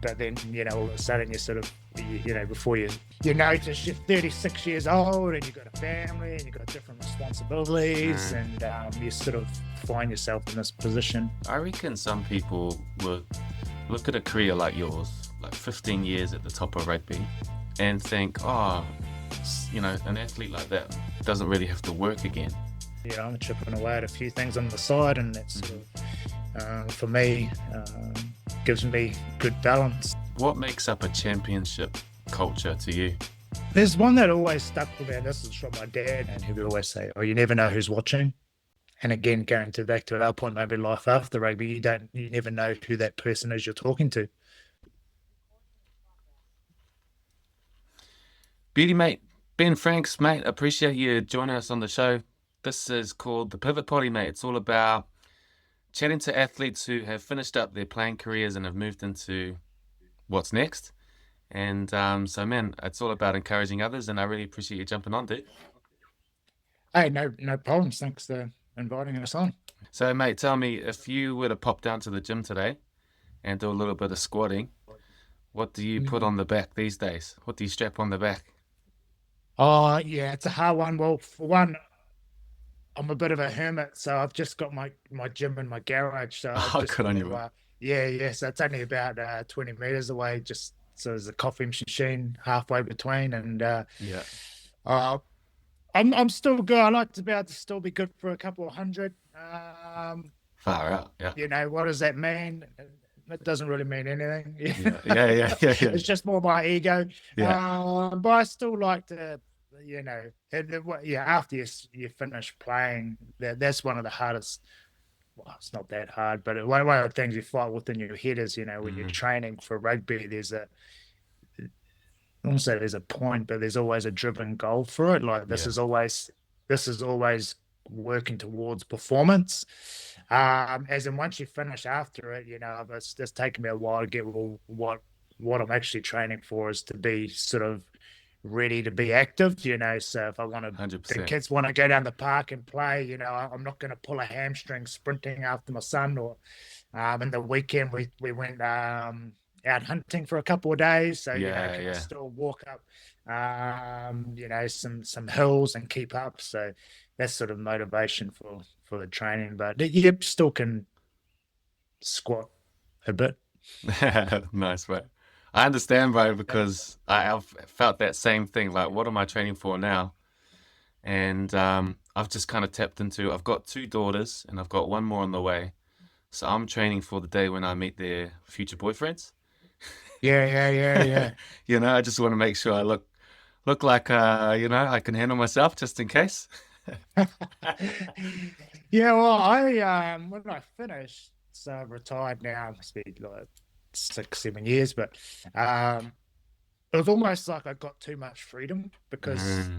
but then, all of a sudden before you notice you're 36 years old and you've got a family and you've got different responsibilities, and you sort of find yourself in this position. I reckon some people would look at a career like yours, like 15 years at the top of rugby, and think, an athlete like that doesn't really have to work again. I'm chipping away at a few things on the side, and that's sort of, for me, gives me good balance. What makes up a championship culture to you? There's one that always stuck with me, and this is from my dad, and he would always say, you never know who's watching. And again, back to our point, maybe life after rugby, you never know who that person is you're talking to. Beauty, mate. Ben Franks, mate, appreciate you joining us on the show. This is called The Pivot Potty, mate. It's all about chatting to athletes who have finished up their playing careers and have moved into what's next. And so, man, it's all about encouraging others, and I really appreciate you jumping on, dude. Hey, no problems. Thanks for inviting us on. So, mate, tell me, if you were to pop down to the gym today and do a little bit of squatting, what do you put on the back these days? What do you strap on the back? Oh, yeah, it's a hard one. Well, for one, I'm a bit of a hermit, so I've just got my gym in my garage. So good on you. Yeah. So it's only about 20 meters away. So there's a coffee machine halfway between, and I'm still good. I like to be able to still be good for a couple of hundred. Far out, yeah. What does that mean? It doesn't really mean anything. Yeah. It's just more my ego. Yeah. But I still like to, after you finish playing, that's one of the hardest. Well, it's not that hard, but one of the things you fight within your head is, when you're training for rugby, I won't say there's a point, but there's always a driven goal for it. Like this is always working towards performance. As in once you finish after it, it's taken me a while to get what I'm actually training for is to be sort of ready to be active, so if I want to, 100%. The kids want to go down the park and play, I'm not going to pull a hamstring sprinting after my son. Or in the weekend we went out hunting for a couple of days, so can still walk up some hills and keep up. So that's sort of motivation for the training, but you still can squat a bit. Nice, right? I understand, bro, because I've felt that same thing. Like, what am I training for now? And I've just kind of tapped into, I've got 2 daughters and I've got one more on the way. So I'm training for the day when I meet their future boyfriends. Yeah. I just want to make sure I look like, I can handle myself just in case. Yeah, well, I when I finished, so I'm retired now, must be like 6-7 years, but it was almost like I got too much freedom because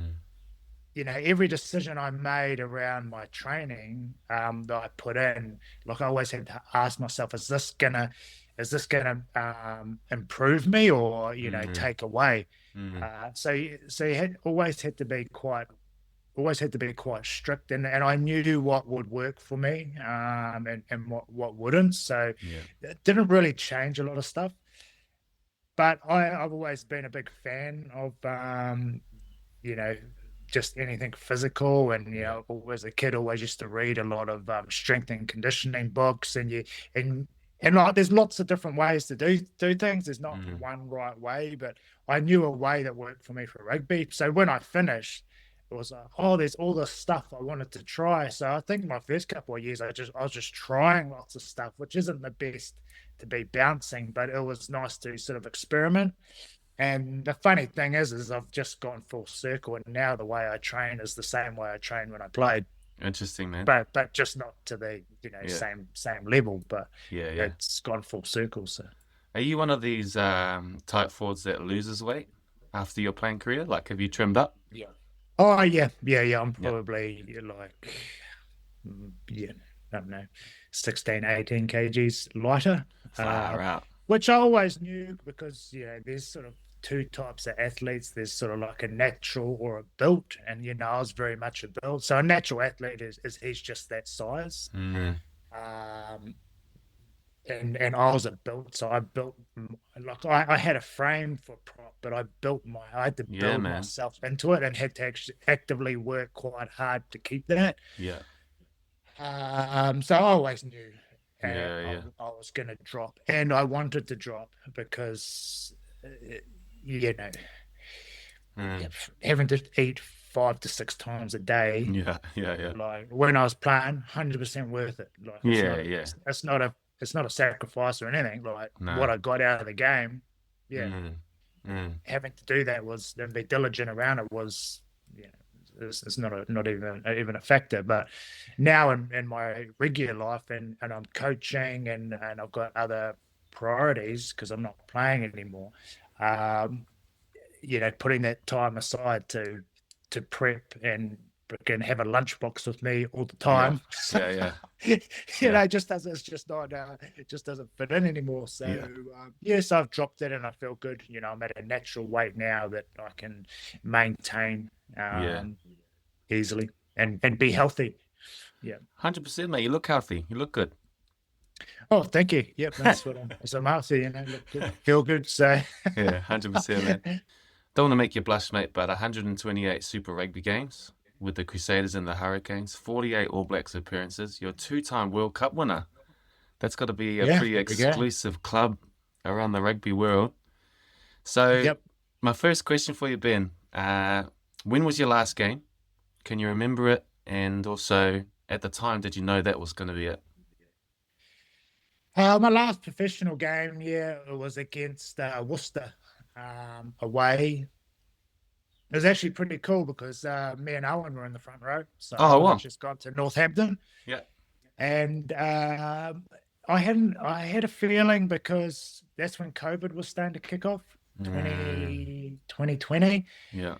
every decision I made around my training that I put in, like I always had to ask myself, is this gonna improve me or take away? So you always had to be quite strict, and I knew what would work for me and what wouldn't. So it didn't really change a lot of stuff. But I've always been a big fan of just anything physical, and as a kid always used to read a lot of strength and conditioning books, and like there's lots of different ways to do things. There's not one right way, but I knew a way that worked for me for rugby. So when I finished, it was like, there's all this stuff I wanted to try. So I think my first couple of years, I was just trying lots of stuff, which isn't the best to be bouncing, but it was nice to sort of experiment. And the funny thing is I've just gone full circle, and now the way I train is the same way I trained when I played. Interesting, man. But just not to the same level. But yeah, it's gone full circle. So, are you one of these type forwards that loses weight after your playing career? Like, have you trimmed up? Yeah. Oh, yeah. I'm probably I don't know, 16, 18 kgs lighter. Far out. Which I always knew because, there's sort of 2 types of athletes. There's sort of like a natural or a built. And, I was very much a built. So a natural athlete is he's just that size. and I was a built, so I built like I had a frame for prop, but I had to Yeah, build man. myself into it and had to actually actively work quite hard to keep that. Yeah. So I always knew Yeah, yeah. I was going to drop, and I wanted to drop because you know Mm. having to eat 5 to 6 times a day, Yeah, yeah, yeah. like when I was playing, 100% worth it. Like Yeah, yeah. it's not a sacrifice or anything. Like No. what I got out of the game, yeah, Mm. Mm. having to do that was and be diligent around it was, you know, it's not even a factor. But now in my regular life and I'm coaching and I've got other priorities because I'm not playing anymore. Um, putting that time aside to prep and can have a lunchbox with me all the Yeah. time. So, Yeah, yeah. it just doesn't, it's just not, it just doesn't fit in anymore. So, Yeah. yes, I've dropped it and I feel good. I'm at a natural weight now that I can maintain Yeah. easily and be healthy. Yeah. 100%, mate. You look healthy. You look good. Oh, thank you. Yep, that's I'm out there, look good, feel good. So, Yeah, 100%, man. Don't want to make you blush, mate, but 128 Super Rugby games with the Crusaders and the Hurricanes, 48 All Blacks appearances. You're a two-time World Cup winner. That's got to be a yeah, pretty there we go. exclusive club around the rugby world. So, Yep. my first question for you, Ben, when was your last game? Can you remember it? And also, at the time, did you know that was going to be it? My last professional game, yeah, it was against Worcester away. It was actually pretty cool because me and Owen were in the front row. So Oh, Owen had wow. just gone to Northampton, Yeah. and I had a feeling because that's when COVID was starting to kick off, Mm, 2020, yeah.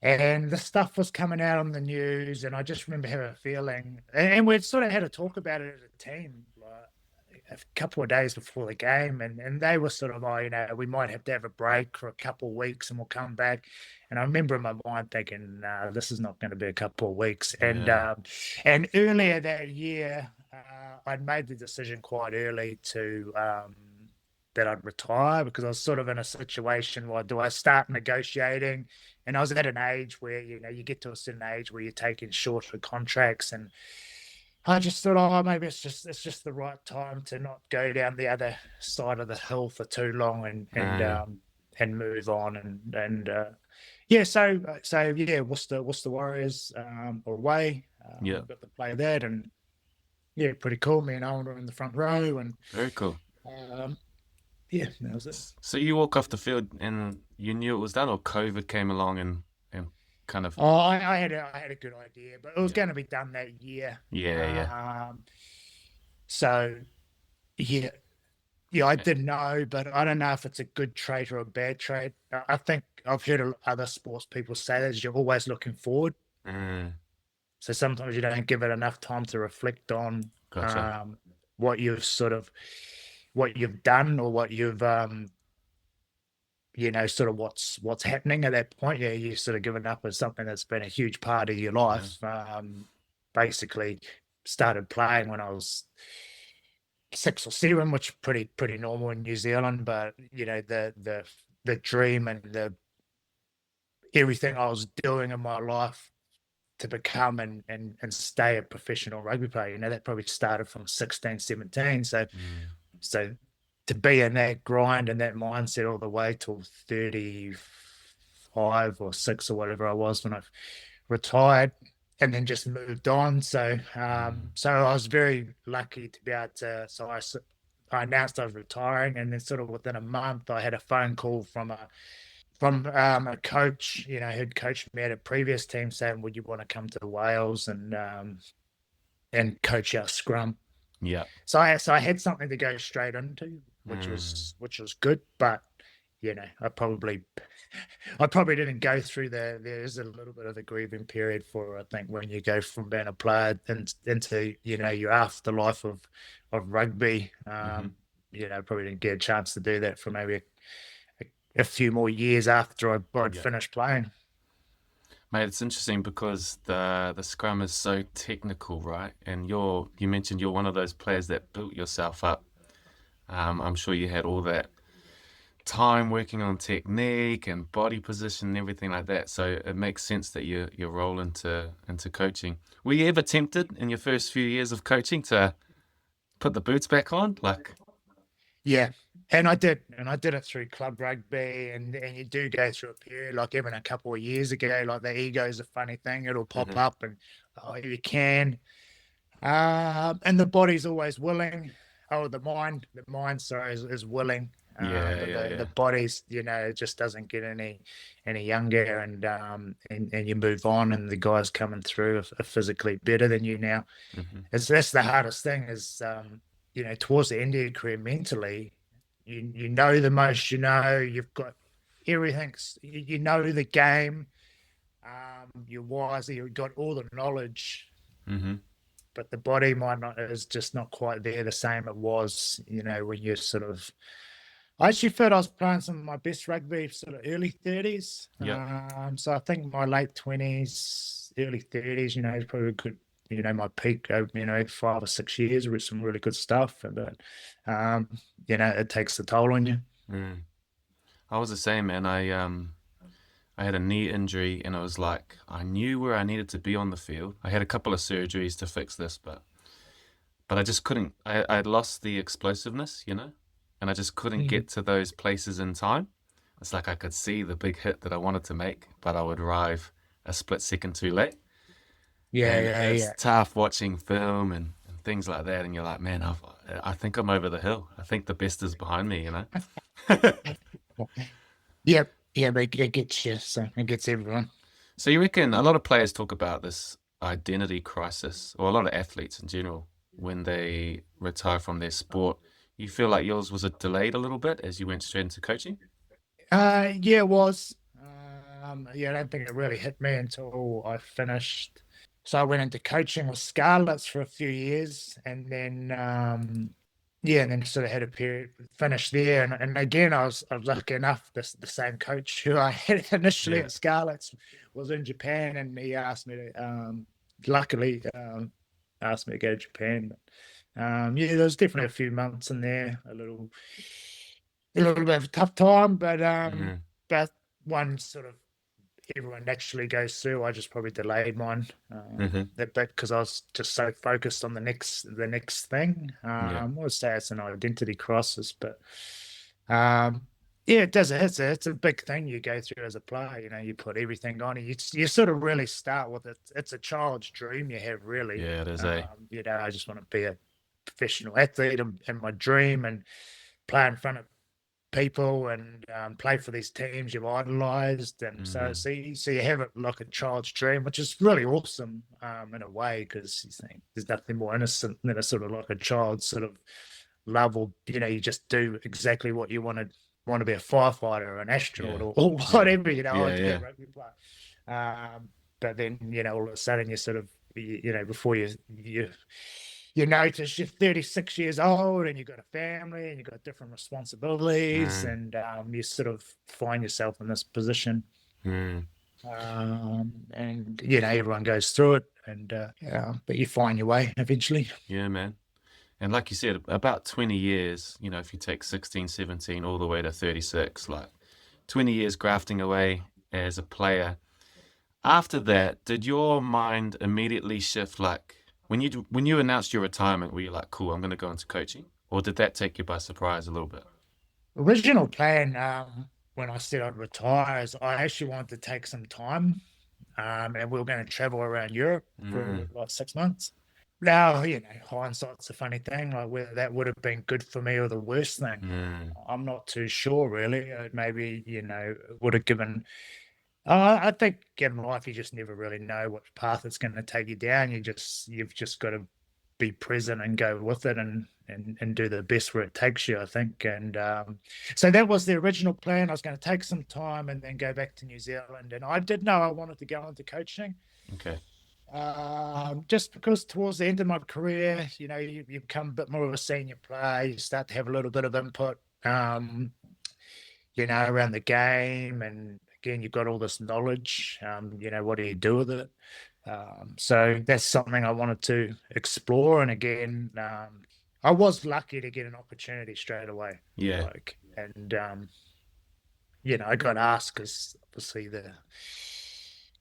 and the stuff was coming out on the news, and I just remember having a feeling, and we'd sort of had a talk about it as a team, like a couple of days before the game, and they were sort of, oh, we might have to have a break for a couple of weeks, and we'll come back. And I remember in my mind thinking, this is not going to be a couple of weeks. Yeah. And earlier that year, I'd made the decision quite early to that I'd retire because I was sort of in a situation where do I start negotiating? And I was at an age where, you get to a certain age where you're taking shorter contracts. And I just thought, oh, maybe it's just the right time to not go down the other side of the hill for too long Uh, and move on. Yeah, so yeah, Worcester Warriors away. yeah. Got to play that, and yeah, pretty cool. Me and Owen were in the front row, and Very cool. um, yeah, that was it. So you walk off the field and you knew it was done, or COVID came along and kind of Oh, I had a good idea, but it was yeah, going to be done that year. yeah, yeah, So yeah, yeah, I yeah. didn't know, but I don't know if it's a good trait or a bad trait. I think I've heard other sports people say that you're always looking forward. Mm, So sometimes you don't give it enough time to reflect on gotcha. um, what you've what you've done or what you've sort of what's happening at that point. Yeah, you've sort of given up as something that's been a huge part of your Yeah, life. Basically, started playing when I was 6 or 7, which pretty normal in New Zealand. But the dream and the everything I was doing in my life to become and stay a professional rugby player, that probably started from 16, 17. mm, So to be in that grind and that mindset all the way till 35 or 6 or whatever I was when I retired and then just moved on. So mm, so I was very lucky to be able to I announced I was retiring, and then sort of within a month I had a phone call from a coach, who'd coached me at a previous team saying, would you want to come to Wales and coach our scrum? yeah, So I had something to go straight into, which mm, was good, but I probably didn't go through there's a little bit of a grieving period for, I think, when you go from being a player into your afterlife of rugby. hmm. Probably didn't get a chance to do that for maybe a few more years after I'd Yeah. finished playing. Mate, it's interesting because the scrum is so technical, right? And you mentioned you're one of those players that built yourself up I'm sure you had all that time working on technique and body position and everything like that. So it makes sense that you roll into coaching. Were you ever tempted in your first few years of coaching to put the boots back on? Like, Yeah, and I did it through club rugby, and you do go through a period, like even a couple of years ago, like the ego is a funny thing; it'll pop mhm. up, and oh, you can, and the body's always willing. Oh, the mind, sorry, is willing, Yeah, but yeah, the yeah. body's, it just doesn't get any younger, and you move on, and the guys coming through are physically better than you now. Hmm. That's the hardest thing is, towards the end of your career mentally, you know the most, you've got everything, you know the game, you're wiser, you've got all the knowledge, Hmm. but the body might not is just not quite there the same it was, when you're sort of. I actually felt I was playing some of my best rugby sort of early 30s. Yep. So I think my late 20s, early 30s, is probably good, my peak, 5 or 6 years with some really good stuff. But, it takes the toll on you. Mm. I was the same, man. I had a knee injury and it was like I knew where I needed to be on the field. I had a couple of surgeries to fix this, but I just couldn't. I lost the explosiveness, and I just couldn't Mm. get to those places in time. It's like I could see the big hit that I wanted to make, but I would arrive a split second too late. Yeah, And yeah, it's yeah. tough watching film and things like that. And you're like, man, I think I'm over the hill. I think the best is behind me. Yep, yeah, but it gets you, so it gets everyone. So you reckon a lot of players talk about this identity crisis, or a lot of athletes in general, when they retire from their sport. You feel like yours was it delayed a little bit as you went straight into coaching? Yeah, it was. Yeah, I don't think it really hit me until I finished. So I went into coaching with Scarlets for a few years, and then yeah, and then sort of had a period finished there, and again I was lucky enough. The same coach who I had initially Yeah. at Scarlets was in Japan, and he asked me to, luckily, asked me to go to Japan. Yeah, there was definitely a few months in there, a little bit of a tough time, Hmm. but one sort of everyone naturally goes through. I just probably delayed mine Hmm. a bit because I was just so focused on the next thing. Yeah. I would say it's an identity crisis, but um, yeah, it does. It's a big thing you go through as a player. You put everything on it. You sort of really start with it. It's a child's dream you have, really. Yeah, it is a. I just want to be a professional athlete and my dream and play in front of people and play for these teams you've idolized, and so Mm, so you have it like a child's dream, which is really awesome in a way, because you think there's nothing more innocent than a sort of like a child's sort of love, or you just do exactly what you want to be a firefighter or an astronaut yeah. or Yeah. whatever, I Yeah. want to be a Yeah. rugby player. But then all of a sudden you sort of before you notice you're 36 years old and you've got a family and you've got different responsibilities, Mm, and you sort of find yourself in this position. mm, And everyone goes through it, and yeah, but you find your way eventually. yeah, man. And like you said, about 20 years, if you take 16, 17, all the way to 36, like 20 years grafting away as a player. After that, did your mind immediately shift? Like when you announced your retirement, were you like, cool, I'm going to go into coaching? Or did that take you by surprise a little bit? Original plan, when I said I'd retire, is I actually wanted to take some time, and we were going to travel around Europe for Mm, like 6 months. Now, hindsight's a funny thing, like whether that would have been good for me or the worst thing. mm, I'm not too sure, really. Maybe, it would have given. I think in life, you just never really know what path it's going to take you down. You've just got to be present and go with it, and do the best where it takes you, I think. And so that was the original plan. I was going to take some time and then go back to New Zealand. And I did know I wanted to go into coaching. okay. Just because towards the end of my career, you become a bit more of a senior player, you start to have a little bit of input, around the game. And again, you've got all this knowledge, what do you do with it? So that's something I wanted to explore. And again, I was lucky to get an opportunity straight away. Yeah. Like, and I got asked because obviously the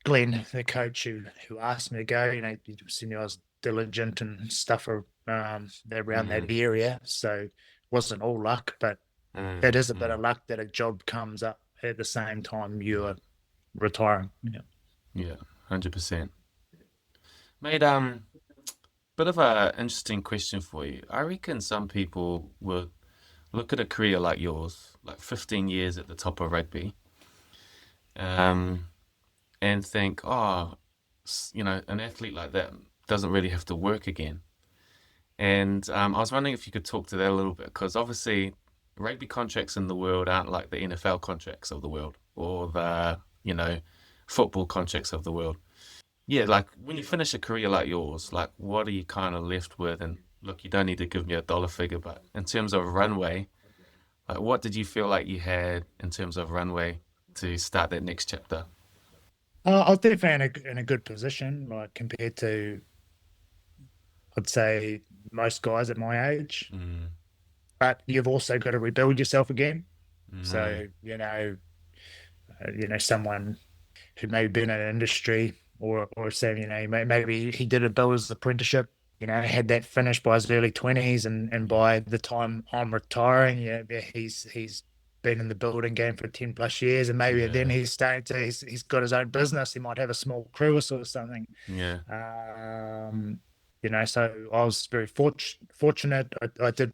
Glenn, the coach who asked me to go, he seen I was diligent and stuff around that Mm, area. So it wasn't all luck, but it mm, is a bit mm. of luck that a job comes up at the same time you're retiring. Yeah. Yeah, 100%. Mate, bit of a interesting question for you. I reckon some people will look at a career like yours, like 15 years at the top of rugby, um, and think, oh, an athlete like that doesn't really have to work again. And I was wondering if you could talk to that a little bit, because obviously rugby contracts in the world aren't like the NFL contracts of the world or the football contracts of the world. Yeah, like when you finish a career like yours, like what are you kind of left with? And look, you don't need to give me a dollar figure, but in terms of runway, like what did you feel like you had in terms of runway to start that next chapter? I was definitely in a good position, like compared to, I'd say, most guys at my age. Mm, But you've also got to rebuild yourself again. mm, So, someone who may have been in an industry or say, maybe he did a builder's apprenticeship, had that finished by his early 20s, and yeah, by the time I'm retiring, he's been in the building game for 10 plus years, and maybe then yeah, he's got his own business. He might have a small crew or sort of something. yeah. Um, so I was very fortunate. I did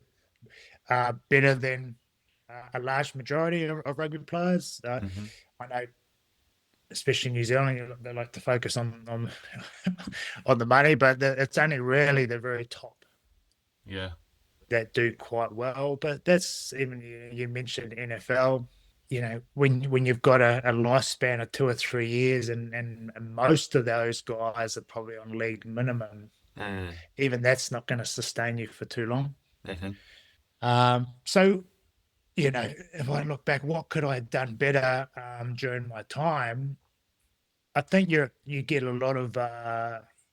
better than a large majority of rugby players. Hmm. I know, especially in New Zealand, they like to focus on on the money, but it's only really the very top Yeah. that do quite well. But that's even you mentioned NFL. When you've got a lifespan of 2 or 3 years, and most of those guys are probably on league minimum, Mm, even that's not going to sustain you for too long. hmm. So if I look back, what could I have done better during my time? I think you get a lot of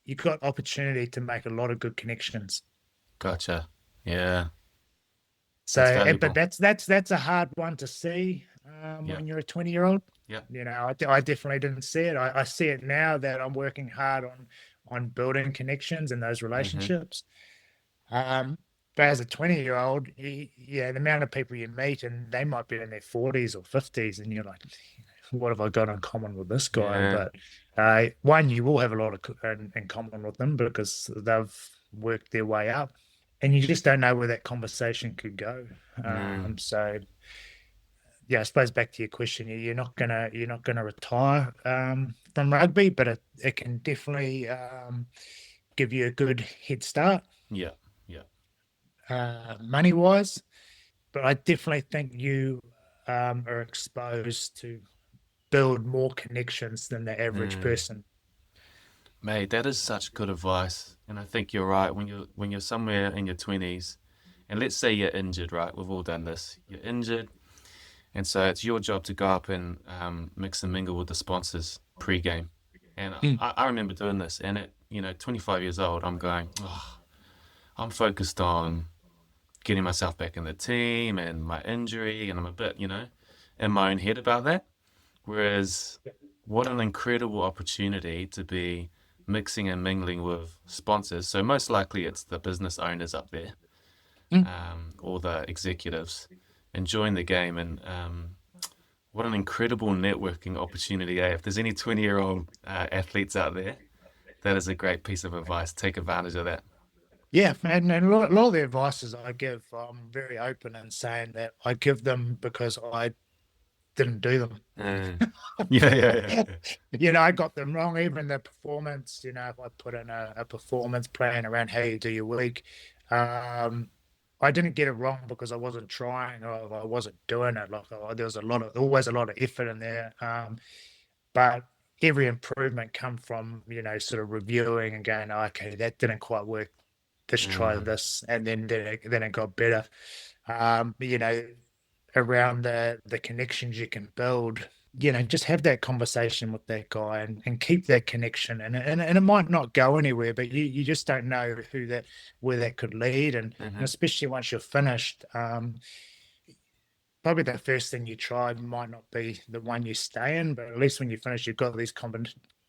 you got opportunity to make a lot of good connections. Gotcha. Yeah, So, that's but valuable. that's a hard one to see Yeah, when you're a 20-year-old. yeah. I definitely didn't see it. I see it now that I'm working hard on building connections and those Hmm. relationships. Um, but as a 20-year-old, the amount of people you meet, and they might be in their 40s or 50s, and you're like, what have I got in common with this guy? Yeah. But one, you will have a lot in common with them because they've worked their way up, and you just don't know where that conversation could go. Mm, So yeah, I suppose back to your question, you're not gonna retire from rugby, but it can definitely give you a good head start yeah, yeah. money wise. But I definitely think you are exposed to build more connections than the average Mm. person. Mate, that is such good advice. And I think you're right. When you're somewhere in your 20s, and let's say you're injured, right? We've all done this. You're injured, and so it's your job to go up and mix and mingle with the sponsors pre-game. And Mm. I remember doing this, and at 25 years old, I'm going, oh, I'm focused on getting myself back in the team and my injury, and I'm a bit, in my own head about that. Whereas, what an incredible opportunity to be mixing and mingling with sponsors. So, most likely it's the business owners up there, Mm. or the executives enjoying the game. And what an incredible networking opportunity. If there's any 20-year-old athletes out there, that is a great piece of advice. Take advantage of that. Yeah, and a lot of the advices I give, I'm very open in saying that I give them because I didn't do them. Mm. Yeah, yeah, yeah. I got them wrong. Even the performance, if I put in a performance plan around how you do your week, um, I didn't get it wrong because I wasn't trying or I wasn't doing it. Like there was always a lot of effort in there. But every improvement come from, sort of reviewing and going, okay, that didn't quite work. Let's try Mm. this. And then it got better. Um, you know, Around the connections you can build. just have that conversation with that guy and keep that connection. And it might not go anywhere, but you just don't know where that could lead. And Hmm. especially once you're finished, probably the first thing you try might not be the one you stay in, but at least when you finish, you've got these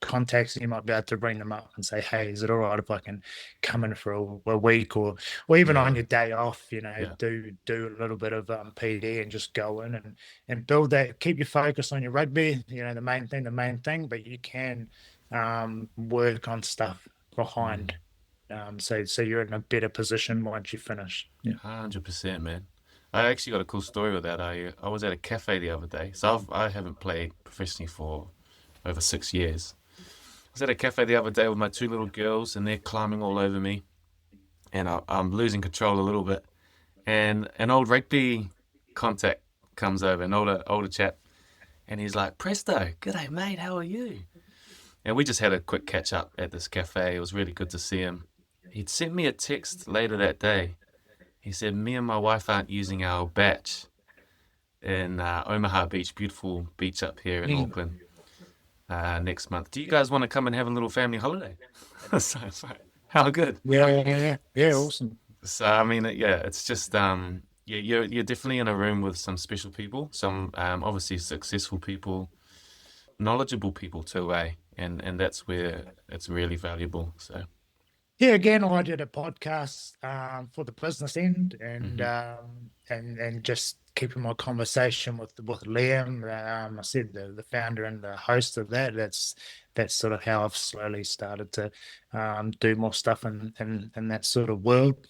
contacts, and you might be able to bring them up and say, "Hey, is it all right if I can come in for a week, or even Yeah, on your day off? yeah. Do a little bit of PD and just go in and build that. Keep your focus on your rugby. The main thing, but you can work on stuff Mm. behind. So you're in a better position once you finish. Yeah. 100%, man. I actually got a cool story with that. I was at a cafe the other day. So I haven't played professionally for over 6 years. I was at a cafe the other day with my two little girls, and they're climbing all over me, and I'm losing control a little bit. And an old rugby contact comes over, an older chap, and he's like, "Presto, g'day mate, how are you?" And we just had a quick catch up at this cafe. It was really good to see him. He'd sent me a text later that day. He said, "Me and my wife aren't using our batch in Omaha Beach, beautiful beach up here in Mm. Auckland, next month. Do you guys want to come and have a little family holiday?" So it's like, how good. Yeah, awesome. So I mean, yeah, it's just yeah, you're definitely in a room with some special people, some obviously successful people, knowledgeable people too, eh? And that's where it's really valuable. So, Yeah, again, I did a podcast for the business end, hmm, and just keeping my conversation with Liam. I said the founder and the host of that. That's sort of how I've slowly started to do more stuff in that sort of world.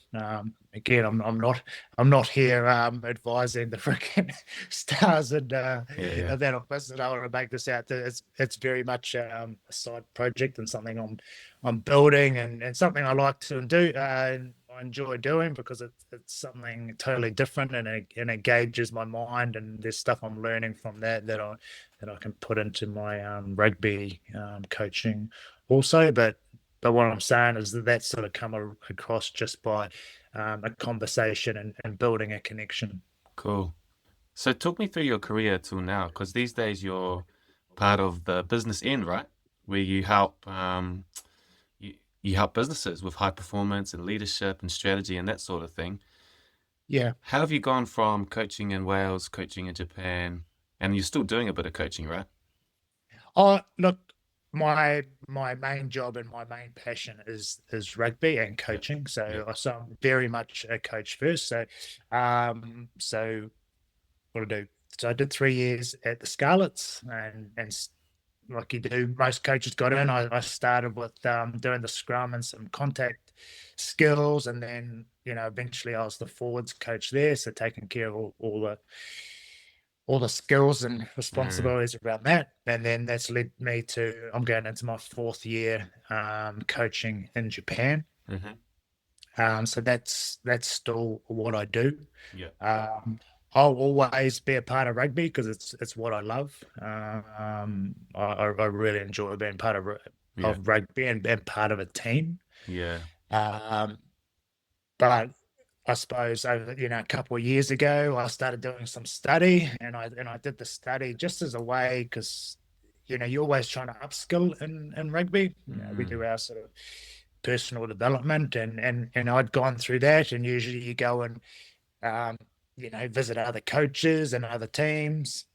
Again, I'm not here advising the freaking stars yeah, yeah, of that office. And I want to make this out that it's very much a side project and something I'm building, and something I like to do and I enjoy doing because it's something totally different, and it engages my mind, and there's stuff I'm learning from that I can put into my rugby coaching also. But what I'm saying is that that's sort of come across just by a conversation and building a connection. cool. So talk me through your career till now, because these days you're part of the business end, right? Where you help businesses with high performance and leadership and strategy and that sort of thing. Yeah. How have you gone from coaching in Wales, coaching in Japan, and you're still doing a bit of coaching, right? Oh, look, my main job and my main passion is rugby and Yeah, coaching. yeah. So I'm very much a coach first. So what I do? So I did 3 years at the Scarlets, and like you do, most coaches got in. I started with doing the scrum and some contact skills, and then eventually I was the forwards coach there, so taking care of all the skills and Mm, responsibilities around that. And then that's led me to I'm going into my fourth year coaching in Japan. hmm. So that's still what I do. Yeah, Um, I'll always be a part of rugby because it's what I love. I really enjoy being part yeah, of rugby and part of a team. yeah. Um, but I suppose over a couple of years ago, I started doing some study, and I did the study just as a way because you're always trying to upskill in rugby. We Mm, do our sort of personal development, and I'd gone through that, and usually you go and um, visit other coaches and other teams,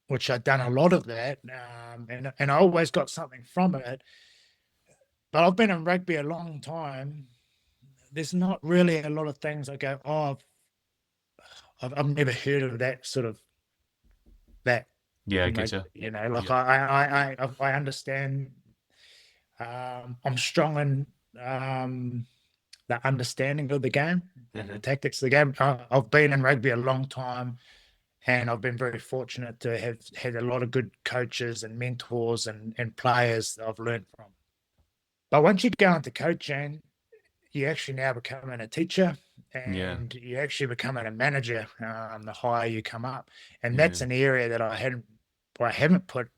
which I'd done a lot of that, and I always got something from it. But I've been in rugby a long time. There's not really a lot of things I go, oh, I've never heard of that sort of that yeah, I in get rugby. you. Like Yeah, I understand. I'm strong in the understanding of the game and the hmm, tactics of the game. I've been in rugby a long time, and I've been very fortunate to have had a lot of good coaches and mentors and players that I've learned from. But once you go into coaching, you actually now becoming a teacher, yeah, and you actually becoming a manager the higher you come up. And yeah. that's an area that I haven't put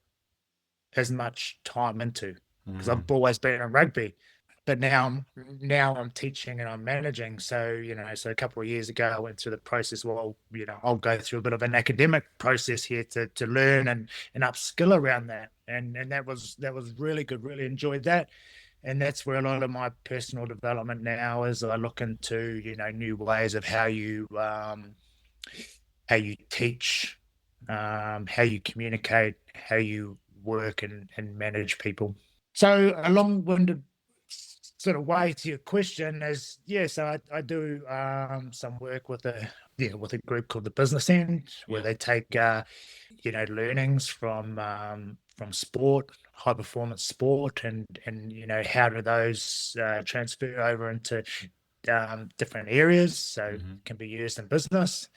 as much time into because I've Mm, always been in rugby. but now I'm teaching and I'm managing. So, so a couple of years ago, I went through the process. Well, I'll go through a bit of an academic process here to learn and upskill around that. And that was really good. Really enjoyed that. And that's where a lot of my personal development now is. I look into, new ways of how you teach, how you communicate, how you work and manage people. So a long-winded sort of way to your question is, so I do some work with a group called the Business End, where they take learnings from sport, high performance sport, and how do those transfer over into different areas, so can be used in business.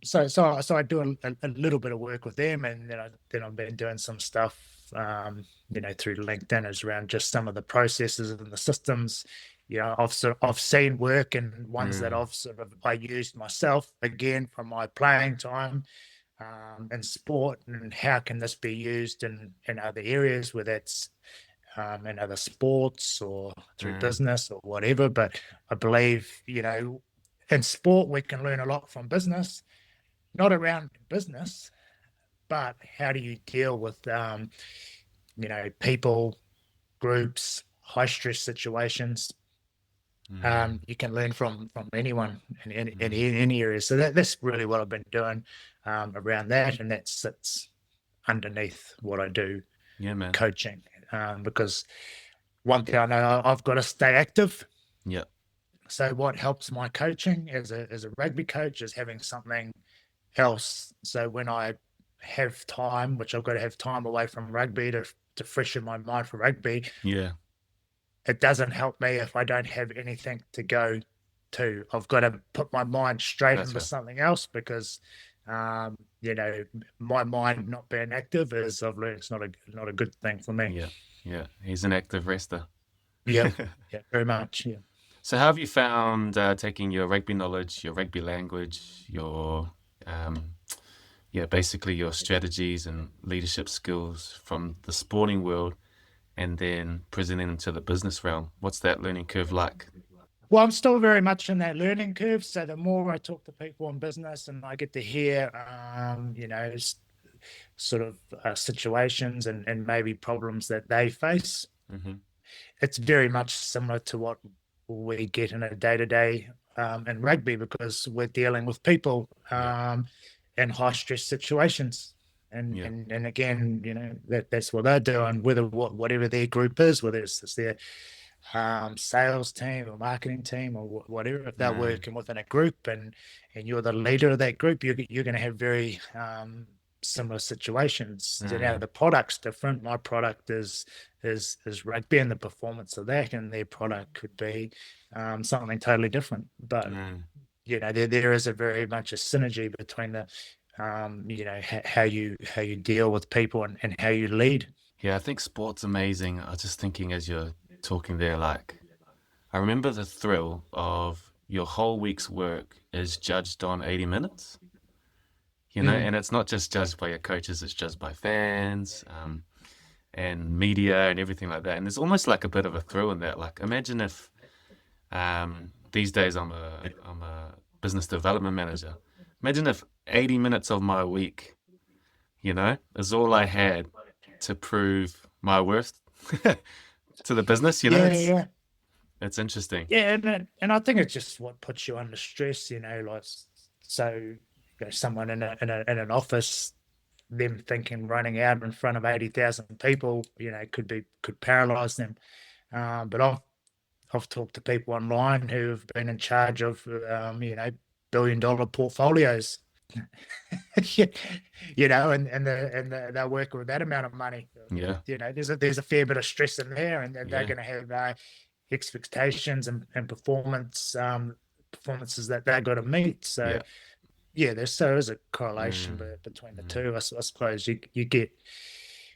So I do a little bit of work with them, and then I've been doing some stuff, through LinkedIn, is around just some of the processes and the systems. I've seen work, and ones that I used myself again from my playing time in sport, and how can this be used in other areas, whether it's in other sports or through business or whatever. But I believe, in sport, we can learn a lot from business, not around business, but how do you deal with, people, groups, high stress situations. You can learn from anyone in any area. So that's really what I've been doing around that, and that sits underneath what I do, coaching, because one thing I know, I've got to stay active. Yeah. So what helps my coaching as a rugby coach is having something else. So when I have time, which I've got to have time away from rugby to freshen my mind for rugby, it doesn't help me if I don't have anything to go to. I've got to put my mind straight into something else, because my mind not being active, is, I've learned, it's not a good thing for me. Yeah. He's an active rester. Yeah, very much. Yeah. So how have you found taking your rugby knowledge, your rugby language, your basically your strategies and leadership skills from the sporting world, and then presenting them to the business realm? What's that learning curve like? Well, I'm still very much in that learning curve. So the more I talk to people in business, and I get to hear, sort of situations and maybe problems that they face, it's very much similar to what we get in a day-to-day in rugby, because we're dealing with people in high stress situations. And again, that's what they're doing, whatever their group is, whether it's their sales team or marketing team or whatever. If they're working within a group, and you're the leader of that group, you're going to have very similar situations. Now the product's different. My product is rugby, and the performance of that, and their product could be something totally different. But there is a very much a synergy between the how you deal with people and how you lead. Yeah, I think sport's amazing. I was just thinking as you're talking there, like, I remember the thrill of your whole week's work is judged on 80 minutes, and it's not just judged by your coaches, it's judged by fans, and media and everything like that. And there's almost like a bit of a thrill in that. Like, imagine if these days I'm a business development manager. Imagine if 80 minutes of my week, is all I had to prove my worth to the business. It's interesting. Yeah, and I think it's just what puts you under stress. Like, so someone in an office, them thinking running out in front of 80,000 people, could paralyze them. But I've talked to people online who have been in charge of billion-dollar portfolios. and they're working with that amount of money. There's a fair bit of stress in there, and they're going to have expectations and performances that they've got to meet. So there's a correlation between the two. I suppose you get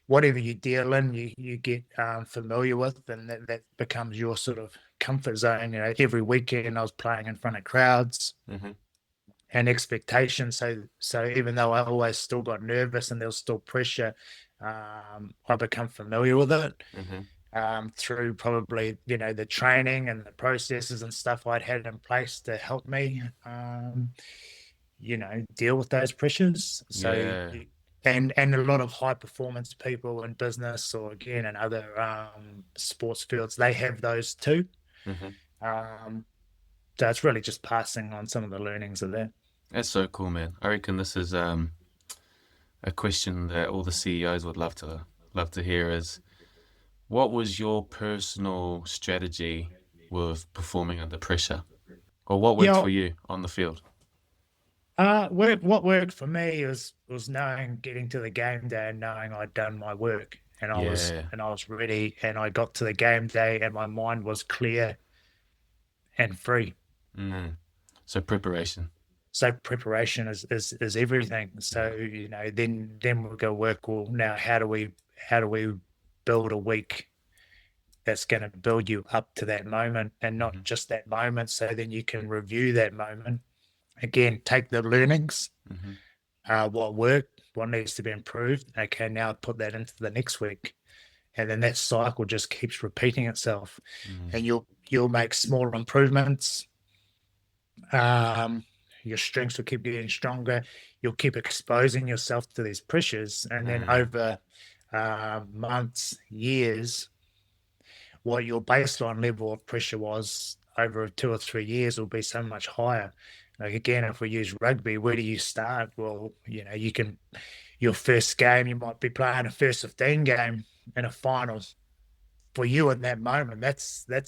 whatever you deal in, you get familiar with, and that becomes your sort of comfort zone. Every weekend I was playing in front of crowds and expectations. So even though I always still got nervous and there was still pressure, I become familiar with it. through probably, the training and the processes and stuff I'd had in place to help me, deal with those pressures. So, Yeah. and a lot of high performance people in business or again in other sports fields, they have those too. Hmm. Um, so it's really just passing on some of the learnings of that. That's so cool, man. I reckon this is a question that all the CEOs would love to hear is what was your personal strategy with performing under pressure? Or what worked Yeah, for you on the field? what worked for me was knowing getting to the game day and knowing I'd done my work Yeah. and I was ready and I got to the game day and my mind was clear and free. Mm. So preparation. So preparation is everything. So, Yeah. then we'll go work. Well, now how do we build a week that's going to build you up to that moment and Hmm. not just that moment. So then you can review that moment again, take the learnings, Hmm. what worked, what needs to be improved. Okay, now put that into the next week, and then that cycle just keeps repeating itself, Mm. and you'll make small improvements. Um, your strengths will keep getting stronger. You'll keep exposing yourself to these pressures, and then Mm. over months, years, what your baseline level of pressure was over 2 or 3 years will be so much higher. Like again, if we use rugby, where do you start? Well, you can your first game, you might be playing a first 15 game in a final. For you in that moment, that's Yeah.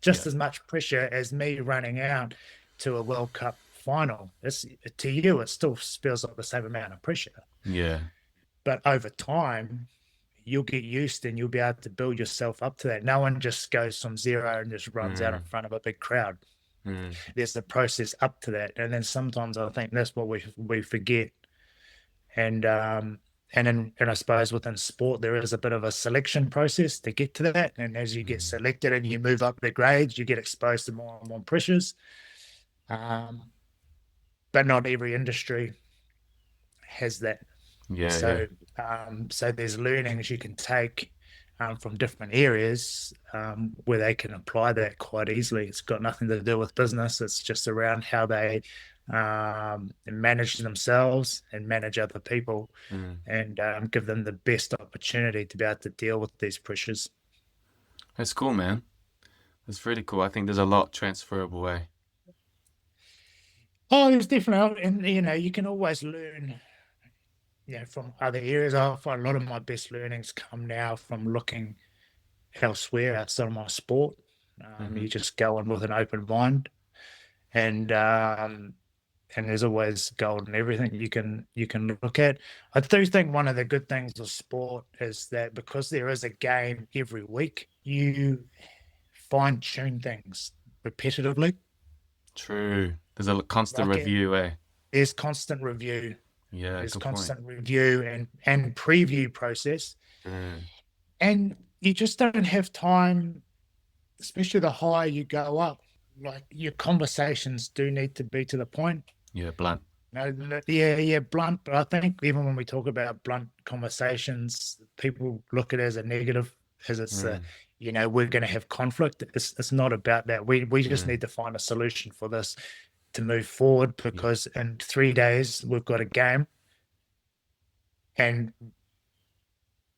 just as much pressure as me running out to a World Cup final. It's to you, it still feels like the same amount of pressure. Yeah. But over time, you'll get used and you'll be able to build yourself up to that. No one just goes from zero and just runs out in Mm. front of a big crowd. Mm. There's the process up to that. And then sometimes I think that's what we forget. And and I suppose within sport there is a bit of a selection process to get to that. And as you get Mm. selected and you move up the grades, you get exposed to more and more pressures. Um, but not every industry has that. Yeah. Yeah. So there's learnings you can take from different areas where they can apply that quite easily. It's got nothing to do with business. It's just around how they manage themselves and manage other people Mm. and give them the best opportunity to be able to deal with these pressures. That's cool, man. That's really cool. I think there's a lot transferable way. Oh, there's definitely, and you can always learn, from other areas. I find a lot of my best learnings come now from looking elsewhere outside of my sport. Hmm. You just go in with an open mind, and um, and there's always gold in everything you can look at. I do think one of the good things of sport is that because there is a game every week, you fine tune things repetitively. True. There's a constant Like review, eh? there's constant review, Yeah, there's good point. constant review and preview process, Mm. and you just don't have time, especially the higher you go up. Like your conversations do need to be to the point. Yeah, blunt. No, yeah, yeah, blunt. But I think even when we talk about blunt conversations, people look at it as a negative, as it's Mm. we're going to have conflict. It's not about that. We just Mm. need to find a solution for this to move forward Yeah. because in 3 days we've got a game, and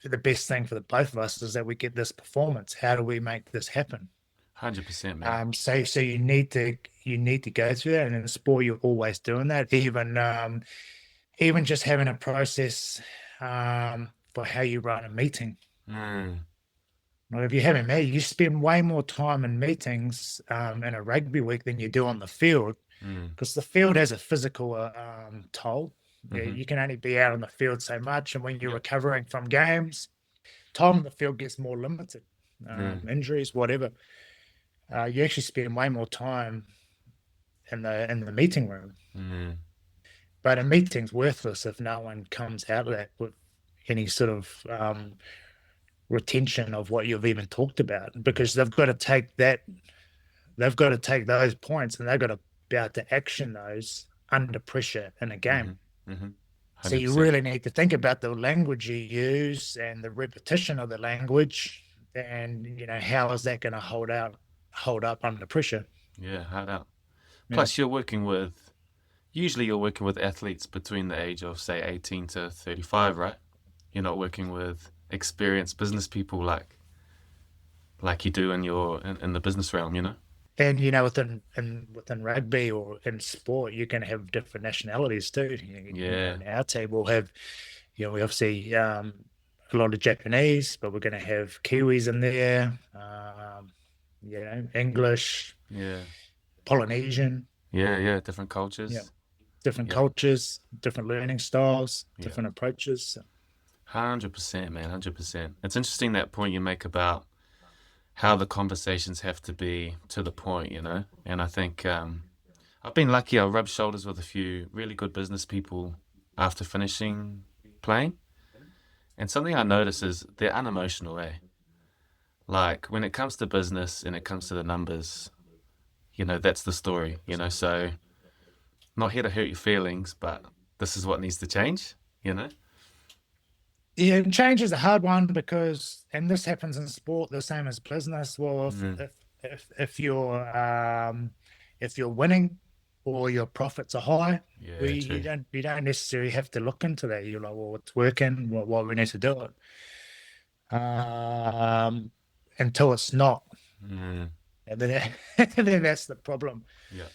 the best thing for the both of us is that we get this performance. How do we make this happen? 100%, man. So you need to go through that, and in sport you're always doing that. Even just having a process for how you run a meeting. Mm. Well, if you haven't met, you spend way more time in meetings in a rugby week than you do on the field Mm. because the field has a physical toll. Yeah, Hmm. you can only be out on the field so much, and when you're Yep. recovering from games, time on the field gets more limited. Mm. Injuries, whatever. You actually spend way more time in the meeting room. Mm. But a meeting's worthless if no one comes out of that with any sort of retention of what you've even talked about, because they've got to take those points and they've got to be able to action those under pressure in a game. Hmm. Hmm. So you 100%. really need to think about the language you use and the repetition of the language and how is that going to hold up under pressure? Yeah, hard out. Yeah. Plus, usually you're working with athletes between the age of, say, 18 to 35, right? You're not working with experienced business people like you do in the business realm, you know? And within rugby or in sport, you can have different nationalities too. Yeah, And our team will have, we obviously a lot of Japanese, but we're going to have Kiwis in there. English, yeah, Polynesian, yeah, different yeah, cultures. different Yeah, cultures, different learning styles, yeah. different approaches. So, 100%, man, 100%. It's interesting that point you make about how the conversations have to be to the point, you know? And I think I've been lucky. I rubbed shoulders with a few really good business people after finishing playing. And something I notice is they're unemotional, eh? Like when it comes to business and it comes to the numbers, that's the story, So not here to hurt your feelings, but this is what needs to change, you know? yeah, and change is a hard one because, and this happens in sport the same as business. Well, Mm, if you're winning or your profits are high, yeah, true. you don't necessarily have to look into that. You're like, well, it's working. What we need to do it, until it's not, Mm, and then and then that's the problem. yeah,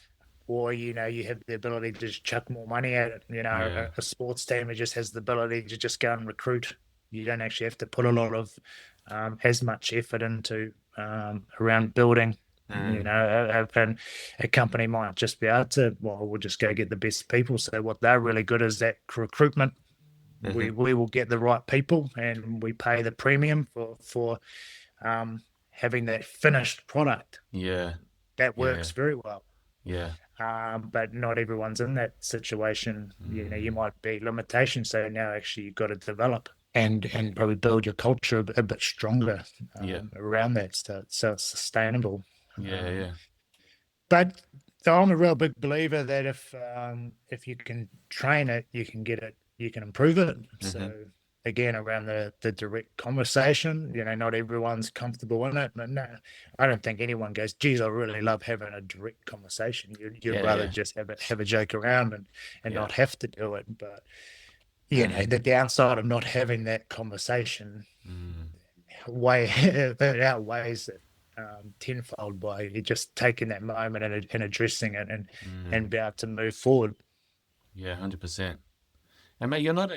Or you have the ability to just chuck more money at it. yeah. A sports team, it just has the ability to just go and recruit. You don't actually have to put a lot of as much effort into around building. Mm, And a company might just be able to, well, we'll just go get the best people. So what they're really good is that recruitment. hmm. We will get the right people, and we pay the premium for having that finished product. Yeah, That yeah, works very well. yeah. But not everyone's in that situation. You Mm, might be limitations. So now actually you've got to develop and probably build your culture a bit stronger yeah, around that, so it's sustainable. yeah, Um, yeah. but I'm a real big believer that if you can train it, you can get it, you can improve it. Hmm. So again, around the direct conversation, not everyone's comfortable in it. But no, I don't think anyone goes, geez, I really love having a direct conversation. You'd Yeah, rather yeah, just have a joke around and yeah. not have to do it. But Mm, the downside of not having that conversation mm, way it outweighs it tenfold by you just taking that moment and addressing it mm. and be able to move forward. Yeah, 100%. And mate, you're not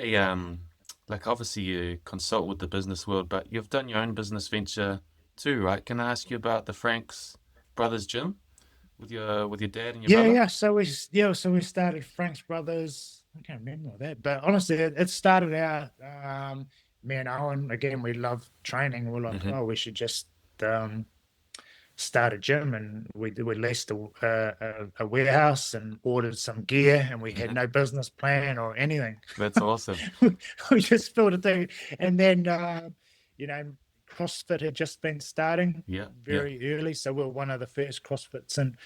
like obviously you consult with the business world, but you've done your own business venture too, right? Can I ask you about the Frank's Brothers Gym with your dad and your Yeah, brother? yeah. So we started Frank's Brothers. I can't remember that, but honestly, it started out. Me and Owen again. We love training. We're like, Hmm. oh, we should just um, start a gym, and we leased a warehouse and ordered some gear, and we had Hmm. no business plan or anything. That's awesome. We just filled it thing, and then you know, CrossFit had just been starting Yeah, yeah. very early, so we are one of the first CrossFits in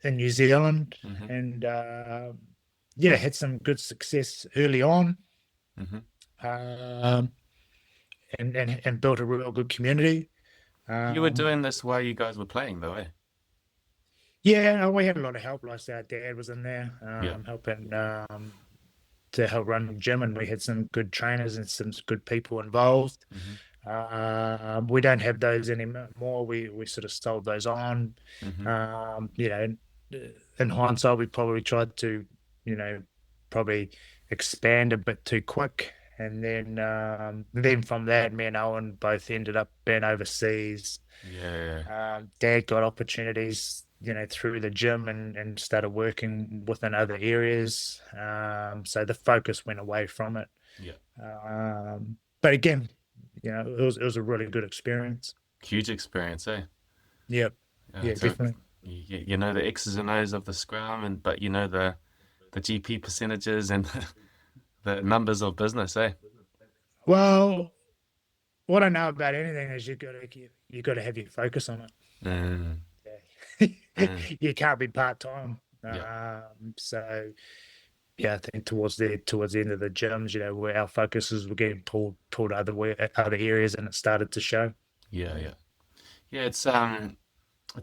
New Zealand, Hmm. and yeah, had some good success early on, Hmm. um, and built a real good community. You were Um, doing this while you guys were playing though, eh? yeah, we had a lot of help. Like our dad was in there Yeah. helping to help run the gym, and we had some good trainers and some good people involved. Hmm. We don't have those anymore. We sort of sold those on. Hmm. Um, you know, in hindsight, we probably tried to, you know, probably expand a bit too quick. And then from that, me and Owen both ended up being overseas. Yeah. Dad got opportunities, through the gym and started working within other areas. So the focus went away from it. Yeah. But again, it was a really good experience. Huge experience, eh? Yep. Yeah, Yeah, definitely. you know the X's and O's of the scrum, but you know the GP percentages and the numbers of business, eh? Well, what I know about anything is you got to have your focus on it. Mm, Yeah. mm, You can't be part time. yeah. So yeah, I think towards the end of the gyms, where our focuses were getting pulled other areas, and it started to show. Yeah, yeah. Yeah, it's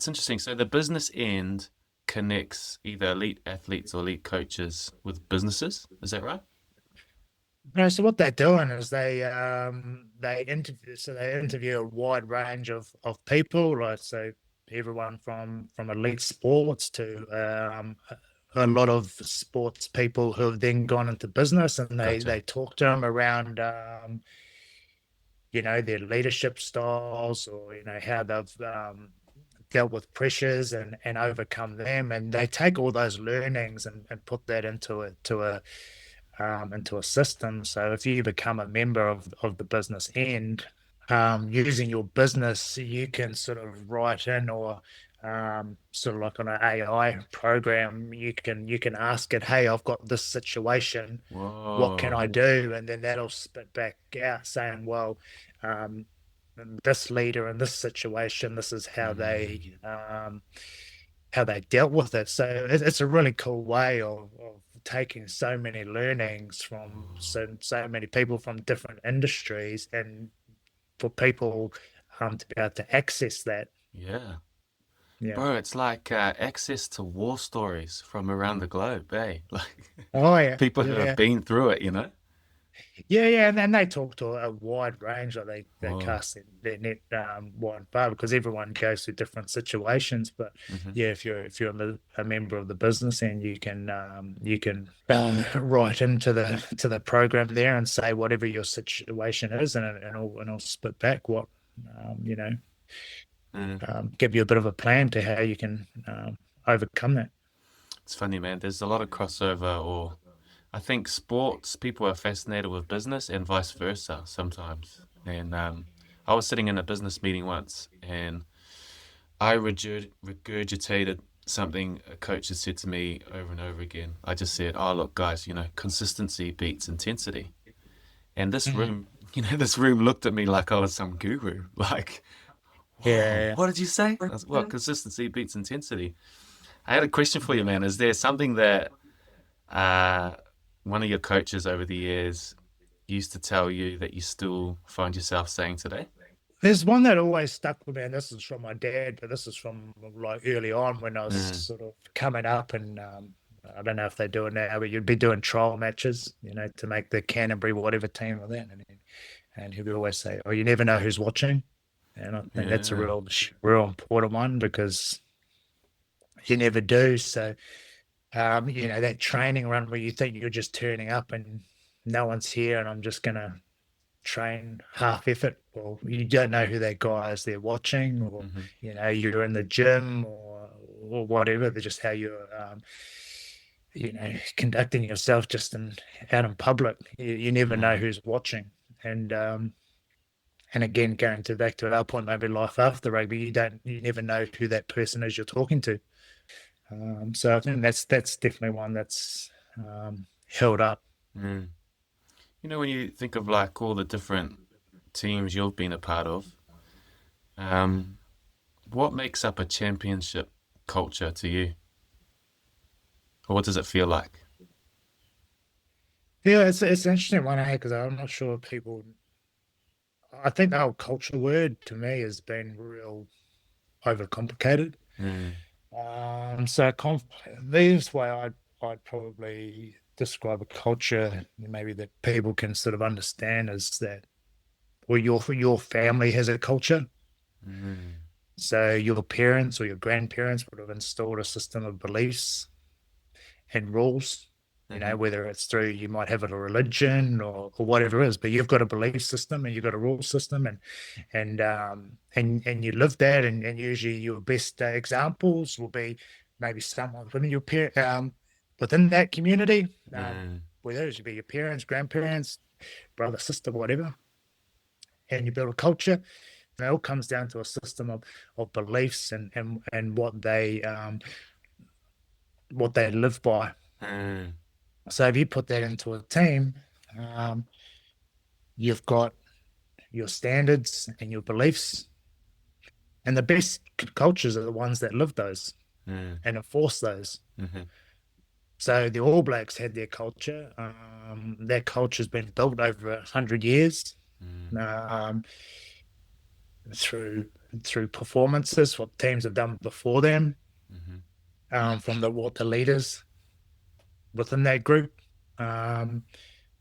interesting. So the business end connects either elite athletes or elite coaches with businesses. Is that right? No, so what they're doing is they interview a wide range of people, right? So everyone from elite sports to a lot of sports people who have then gone into business, and they Gotcha. they talk to them around their leadership styles, or how they've dealt with pressures and overcome them, and they take all those learnings and put that into a system. So if you become a member of the business end, using your business, you can sort of write in, or sort of like on an AI program, you can ask it, hey, I've got this situation, what can I Whoa. do? And then that'll spit back out saying, well, this leader in this situation, this is Mm. how they dealt with it. So it's a really cool way of taking so many learnings from so many people from different industries, and for people to be able to access that. Yeah. Yeah. Bro, it's like access to war stories from around the globe, eh? Like Oh yeah. people who have Yeah. been through it, you know? Yeah, yeah, and then they talk to a wide range, like they Whoa. cast their net wide and far, because everyone goes through different situations. But Hmm. yeah, if you're a member of the business, and you can write into the program there and say whatever your situation is, and it'll spit back what um, you know Mm. give you a bit of a plan to how you can overcome that. It's funny, man. There's a lot of crossover, or I think sports people are fascinated with business and vice versa sometimes. And I was sitting in a business meeting once and I regurgitated something a coach had said to me over and over again. I just said, "Oh, look, guys, consistency beats intensity." And this Mhm. room, this room looked at me like I was some guru. Like, whoa, Yeah. what did you say? I was, well, consistency beats intensity. I had a question for you, man. Is there something that uh, one of your coaches over the years used to tell you that you still find yourself saying today? There's one that always stuck with me, and this is from my dad, but this is from like early on when I was Mm, sort of coming up, and I don't know if they do it now, but you'd be doing trial matches, to make the Canterbury whatever team or that, and he would always say, "Oh, you never know who's watching," and I think that's a yeah. real important one, because you never do. So that training run where you think you're just turning up and no one's here, and I'm just gonna train half effort. Well, you don't know who that guy is they're watching, or Hmm. you're in the gym, or whatever. They're just how you're conducting yourself just out in public. You never know Mm, who's watching. And again, going to back to our point, maybe life after rugby, you never know who that person is you're talking to. So I think that's definitely one that's held up. mm. When you think of like all the different teams you've been a part of, um, what makes up a championship culture to you? Or what does it feel like? Yeah, it's an interesting one, because I'm not sure people. I think the whole culture word to me has been real overcomplicated. Mm, So this way, I'd probably describe a culture maybe that people can sort of understand, is that, well, your family has a culture. mm, So your parents or your grandparents would have installed a system of beliefs and rules, mm-hmm, whether it's through, you might have it a religion, or whatever it is, but you've got a belief system and you've got a rule system, and you live that, and usually your best examples will be maybe someone within within that community, mm, whether it should be your parents, grandparents, brother, sister, whatever, and you build a culture. And it all comes down to a system of beliefs, and what they live by. mm, So if you put that into a team, um, you've got your standards and your beliefs, and the best cultures are the ones that live those mm, and enforce those. mm-hmm. So the All Blacks had their culture. Their culture's been built over 100 years, Mm, um, through through performances, what teams have done before them, mhm, from the what the leaders within that group um,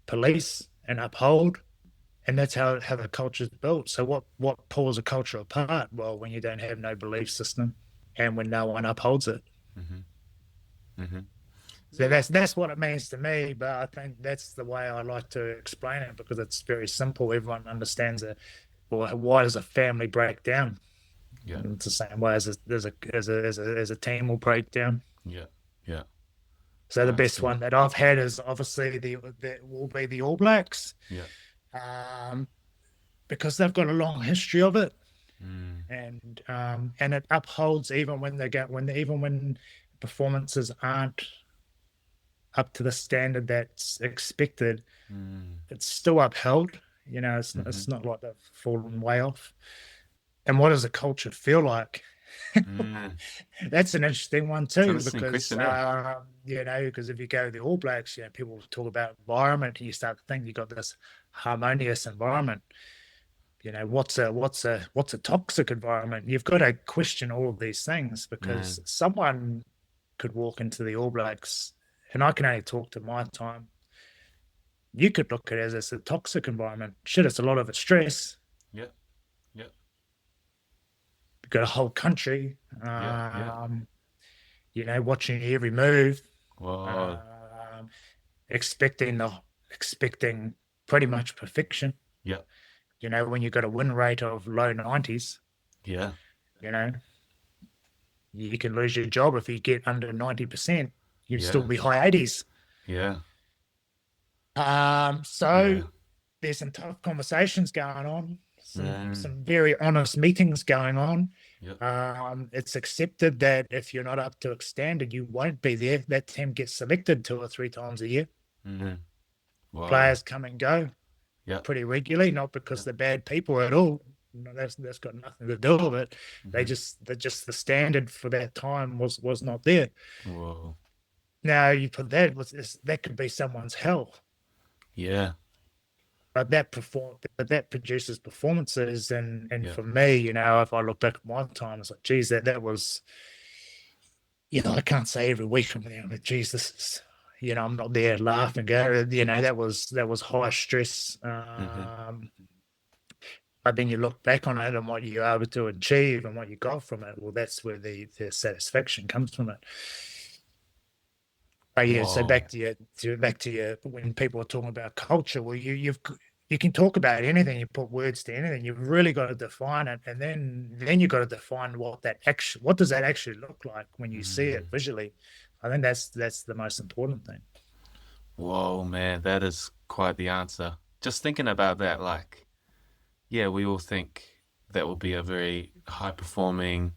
police and uphold, and that's how the culture is built. So what pulls a culture apart? Well, when you don't have no belief system, and when no one upholds it. mhm, mhm. So that's what it means to me. But I think that's the way I like to explain it because it's very simple. Everyone understands it. Well, why does a family break down? Yeah, And it's the same way as a team will break down. yeah, yeah. So the I best see. one that I've had is obviously the will be the All Blacks, Yeah. um, because they've got a long history of it, Mm, and it upholds even when they get when even when performances aren't up to the standard that's expected, mm, it's still upheld. mhm, It's not like they've fallen way off. And what does the culture feel like? mm. That's an interesting one It's an too, interesting because question, eh? because if you go to the All Blacks, people talk about environment, and you start to think you've got this harmonious environment. What's a toxic environment? You've got to question all of these things because Mm, someone could walk into the All Blacks, and I can only talk to my time. You could look at it as a toxic environment. Shit, it's a lot of it stress. yeah, yeah, You've got a whole country, yeah, yeah. watching every move, Whoa. um, expecting pretty much perfection. Yeah, When you've got a win rate of low 90s, yeah, you know, you can lose your job if you get under 90%. You'd still yeah, be high 80s. yeah, So yeah. there's some tough conversations going on, some Mm, some very honest meetings going on. yeah. It's accepted that if you're not up to a standard, you won't be there. That team gets selected 2 or 3 times a year. Mm, whoa. Players come and go Yeah, pretty regularly, not yeah. because they're bad people at all. No, that's got nothing to do with it. Mhm. They just the standard for that time was not there. Whoa. Now you put that could be someone's hell, Yeah, but that produces performances, and yeah. for me, if I look back at my time, it's like, geez, that was, I can't say every week I'm there, but geez, this is, I'm not there laughing, go, that was high stress. Mhm. But then you look back on it and what you're able to achieve and what you got from it. Well, that's where the satisfaction comes from it. But yeah, so Whoa. back to your when people are talking about culture, well, you can talk about anything, you put words to anything. You've really got to define it, and then you got to define what does that actually look like when you see it Mm. visually. I think that's the most important thing. Whoa, man, that is quite the answer. Just thinking about that, like, yeah, we all think that will be a very high performing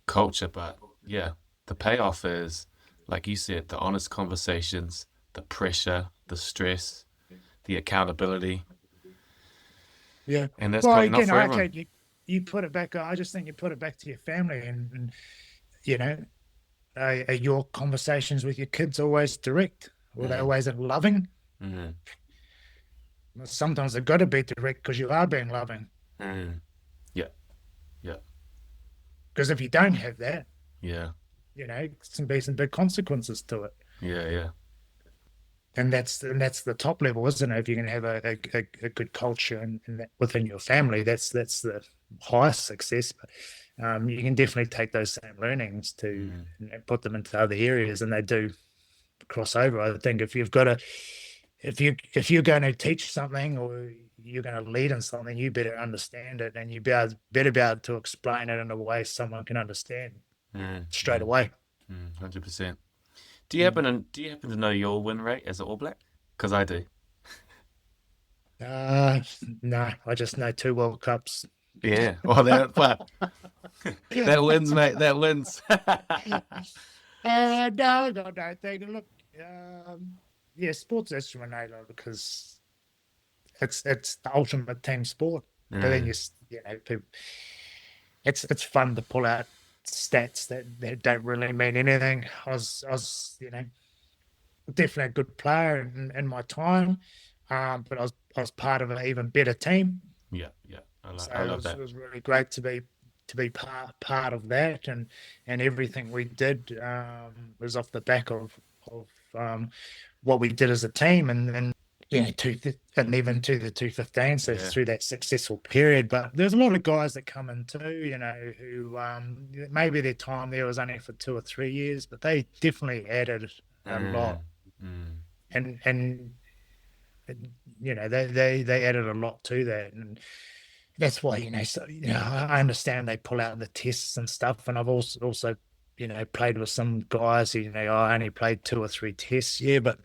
culture, but yeah, the payoff is, like you said, the honest conversations, the pressure, the stress, the accountability, Yeah. and that's Well, probably not again, for okay, everyone. you put it back. I just think you put it back to your family, and you know, are your conversations with your kids always direct? Or they Mm, always loving? mm, Sometimes they've got to be direct because you are being loving. mm. Yeah, yeah, Because if you don't have that, yeah, can be some big consequences to it. yeah, yeah. And that's the top level, isn't it? If you can have a good culture within your family, that's the highest success. But you can definitely take those same learnings to Mm, and put them into other areas, and they do cross over. I think if you're going to teach something or you're going to lead in something, you better understand it, and better be able to explain it in a way someone can understand mm, straight mm, away. 100%. Mm. Do you happen to know your win rate as an All Black? Because I do. Uh, no, I just know 2 World Cups. Yeah. Oh, that but that wins, mate. That wins. No, no, no. Look, yeah, sports instrumental because it's the ultimate team sport. But then Mm, people, it's fun to pull out stats that don't really mean anything. I was definitely a good player in my time, but I was part of an even better team. Yeah, yeah. So I love it that. was really great to be part of that, and everything we did was off the back of what we did as a team, and yeah, and even to the 215, so Yeah. through that successful period. But there's a lot of guys that come in too, who maybe their time there was only for 2 or 3 years, but they definitely added a lot, Mm, mm. and they added a lot to that, and that's why so I understand they pull out the tests and stuff, and I've also played with some guys who I only played 2 or 3 tests, yeah, but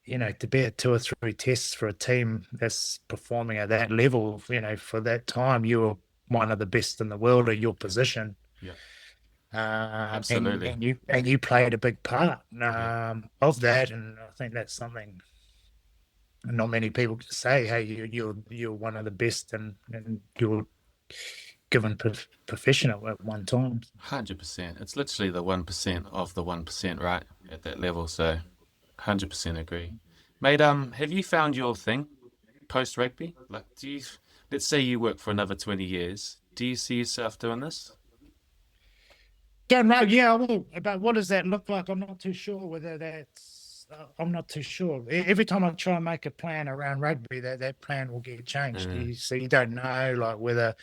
to be at 2 or 3 tests for a team that's performing at that level, for that time, you were one of the best in the world at your Yeah, position. yeah. And Absolutely. you played a big part Yeah. of that, and I think that's something not many people can say. Hey, you're one of the best, and you're given professional at one time. 100%. It's literally the 1% of the 1%, right? At that level. So 100% agree. Mate, have you found your thing post rugby? Like, let's say you work for another 20 years. Do you see yourself doing this? Yeah, no, yeah, well, about what does that look like? I'm not too sure whether that's. I'm not too sure. Every time I try and make a plan around rugby, that plan will get changed. Mm, So you don't know, like whether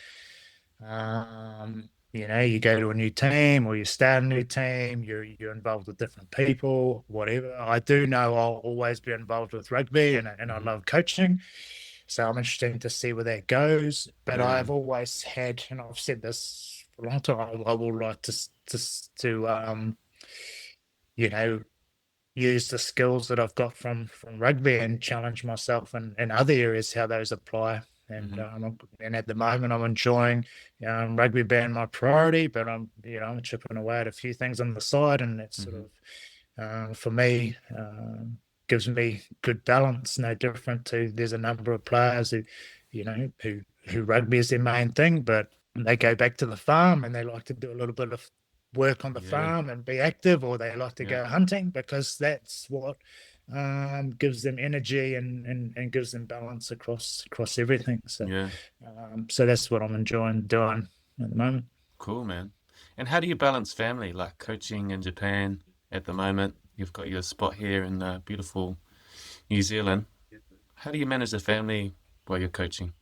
you go to a new team or you start a new team. You're involved with different people, whatever. I do know I'll always be involved with rugby, and I hmm love coaching. So I'm interested to see where that goes. But I've mm, always had, and I've said this for a long time, I will like to you know, use the skills that I've got from rugby and challenge myself in other areas how those apply. hmm And at the moment, I'm enjoying rugby being my priority, but I'm chipping away at a few things on the side, and that's sort hmm of for me, gives me good balance. No different to there's a number of players who rugby is their main thing, but they go back to the farm and they like to do a little bit of work on the Yeah, farm and be active, or they like to yeah, go hunting because that's what gives them energy and gives them balance across everything. yeah. So that's what I'm enjoying doing at the moment. Cool, man. And how do you balance family, like coaching in Japan at the moment? You've got your spot here in beautiful New Zealand. How do you manage the family while you're coaching?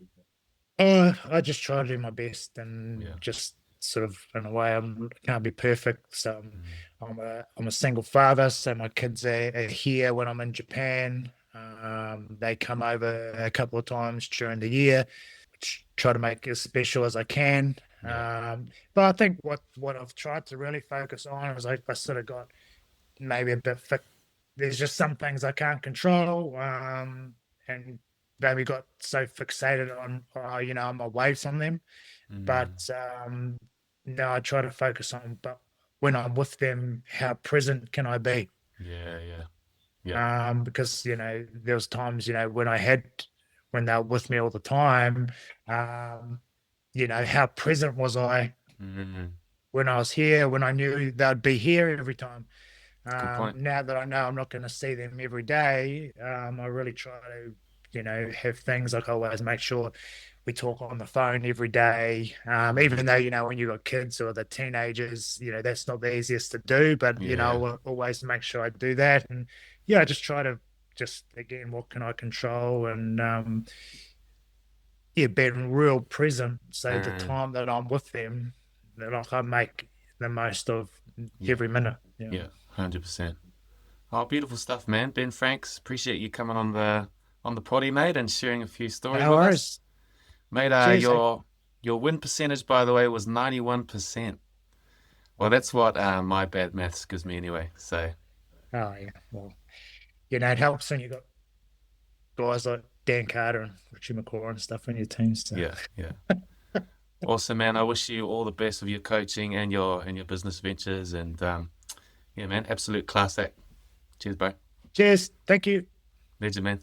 I just try to do my best, and Yeah. just sort of in a way can't be perfect. So Mm, I'm a single father, so my kids are here when I'm in Japan. They come over a couple of times during the year, which try to make it as special as I can. yeah. But I think what I've tried to really focus on is I sort of got maybe a bit there's just some things I can't control. And maybe got so fixated on, I'm away from them. Mm, But no, I try to focus on, but when I'm with them, how present can I be? yeah, yeah, yeah. Because, there was times, when they were with me all the time, um, how present was I Mm, when I was here, when I knew they'd be here every time? good point. Now that I know I'm not going to see them every day, I really try to, have things like I always make sure we talk on the phone every day. Mm, Even though, when you've got kids or the teenagers, that's not the easiest to do, but, yeah. I'll always make sure I do that. And yeah, I just try to again, what can I control? And yeah, being real present. So the Mm, time that I'm with them, that I make the most of yeah, every minute. Yeah. yeah. 100%. Oh, beautiful stuff, man. Ben Franks, appreciate you coming on the potty, mate, and sharing a few stories No with us. worries. Mate, Cheers. your win percentage, by the way, was 91%. Well, that's what my bad maths gives me anyway. So, Oh yeah. Well, it helps when you got guys like Dan Carter and Richie McCaw and stuff on your team. So yeah, yeah. Awesome, man. I wish you all the best of your coaching and your business ventures. And yeah, man, absolute class act. Cheers, bro. cheers. Thank you. Legend, man.